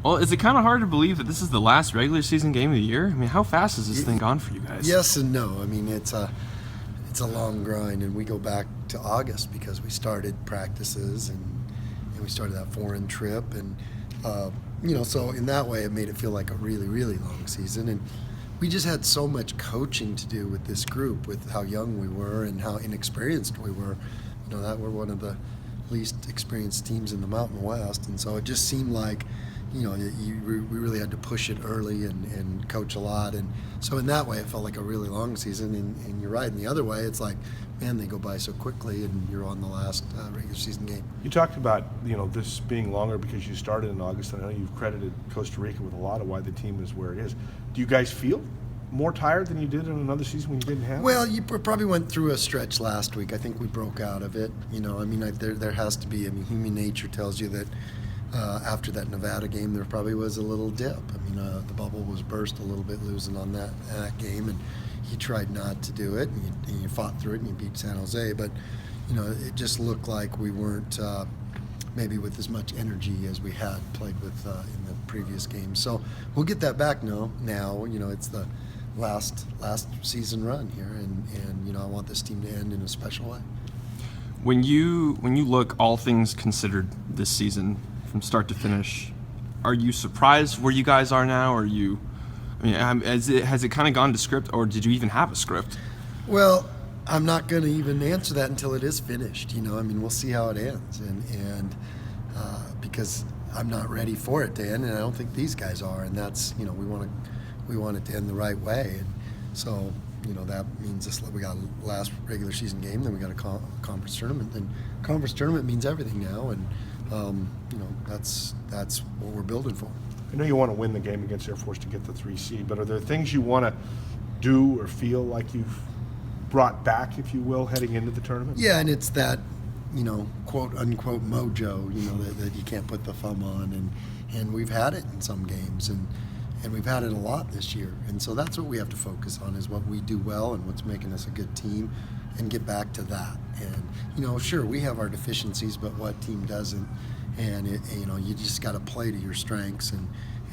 Well, is it kind of hard to believe that this is the last regular season game of the year? I mean, how fast has this thing gone for you guys? Yes and no. I mean, it's a long grind, and we go back to August because we started practices and we started that foreign trip, and so in that way it made it feel like a really, really long season. And we just had so much coaching to do with this group, with how young we were and how inexperienced we were. That we're one of the least experienced teams in the Mountain West, and so it just seemed like we really had to push it early and coach a lot. And so in that way it felt like a really long season, and you're right. And the other way, it's like, man, they go by so quickly, and you're on the last regular season game. You talked about this being longer because you started in August, and I know you've credited Costa Rica with a lot of why the team is where it is. Do you guys feel more tired than you did in another season when you didn't have? Well, you probably went through a stretch last week. I think we broke out of it. There has to be. Human nature tells you that after that Nevada game, there probably was a little dip. The bubble was burst a little bit losing on that game, and you tried not to do it, and you fought through it, and you beat San Jose. But it just looked like we weren't maybe with as much energy as we had played with in the previous games. So we'll get that back now. It's the last season run here, and I want this team to end in a special way. When you look all things considered this season from start to finish, are you surprised where you guys are now? Has it kind of gone to script, or did you even have a script? Well, I'm not going to even answer that until it is finished. We'll see how it ends, and because I'm not ready for it to end, and I don't think these guys are, and that's we want it to end the right way. And so that means we got a last regular season game, then we got a conference tournament, and conference tournament means everything now, and that's what we're building for. I know you want to win the game against Air Force to get the 3 seed, but are there things you want to do or feel like you've brought back, if you will, heading into the tournament? Yeah, and it's that quote unquote mojo that you can't put the thumb on, and we've had it in some games, and we've had it a lot this year, and so that's what we have to focus on, is what we do well and what's making us a good team, and get back to that. And sure, we have our deficiencies, but what team doesn't? And you just got to play to your strengths, and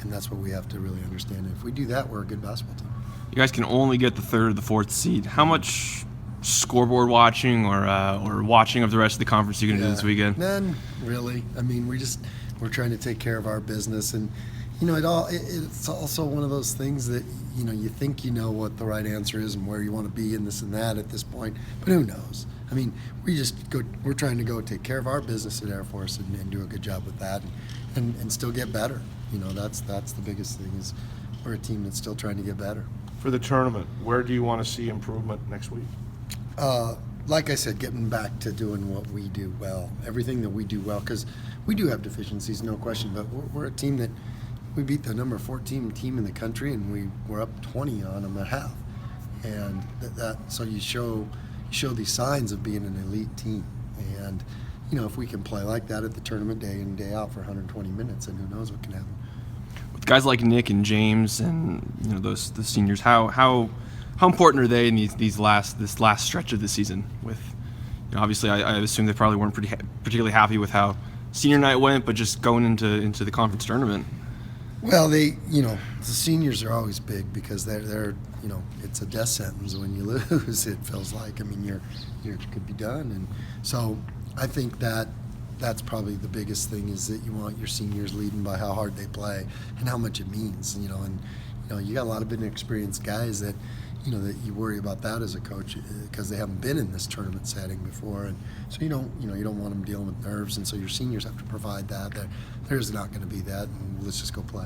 that's what we have to really understand. And if we do that, we're a good basketball team. You guys can only get the 3rd or the 4th seed. How much scoreboard watching or watching of the rest of the conference are you going to do this weekend? None, really. We're trying to take care of our business, and it's also one of those things that you think what the right answer is and where you want to be and this and that at this point, but who knows? We're trying to go take care of our business at Air Force and do a good job with that, and still get better. That's the biggest thing, is we're a team that's still trying to get better. For the tournament, where do you want to see improvement next week? Like I said, getting back to doing what we do well, everything that we do well, because we do have deficiencies, no question, but we're a team that we beat the number 14 team in the country, and we were up 20 on them at half, and so you show these signs of being an elite team, and if we can play like that at the tournament day in and day out for 120 minutes, then who knows what can happen. With guys like Nick and James and the seniors, how important are they in this last stretch of the season? With obviously I assume they probably weren't particularly happy with how senior night went, but just going into the conference tournament. Well, the seniors are always big because they're it's a death sentence when you lose. It feels like you could be done, and so I think that's probably the biggest thing, is that you want your seniors leading by how hard they play and how much it means. And you got a lot of inexperienced guys that that you worry about that as a coach, because they haven't been in this tournament setting before, and so you don't want them dealing with nerves, and so your seniors have to provide that. There's not going to be that, and let's just go play.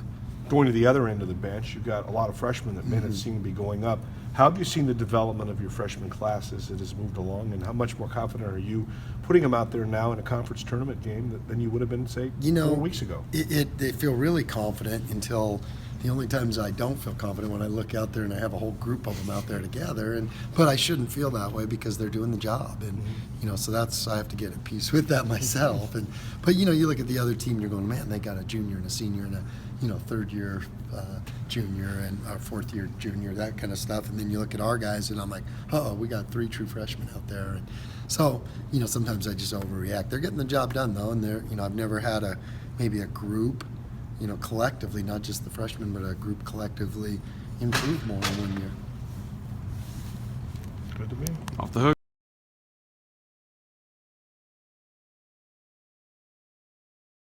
Going to the other end of the bench, you've got a lot of freshmen that minutes seem to be going up. How have you seen the development of your freshman class as it has moved along, and how much more confident are you putting them out there now in a conference tournament game than you would have been, say, 4 weeks ago? They feel really confident until the only times I don't feel confident when I look out there and I have a whole group of them out there together, but I shouldn't feel that way because they're doing the job, and so I have to get at peace with that myself. But you look at the other team and you're going, man, they got a junior and a senior and a third year junior and our fourth year junior, that kind of stuff, and then you look at our guys and I'm like, we got 3 true freshmen out there, and so sometimes I just overreact. They're getting the job done though, and they're I've never had maybe a group collectively, not just the freshmen, but our group collectively improve more in 1 year. Good to me. Off the hook.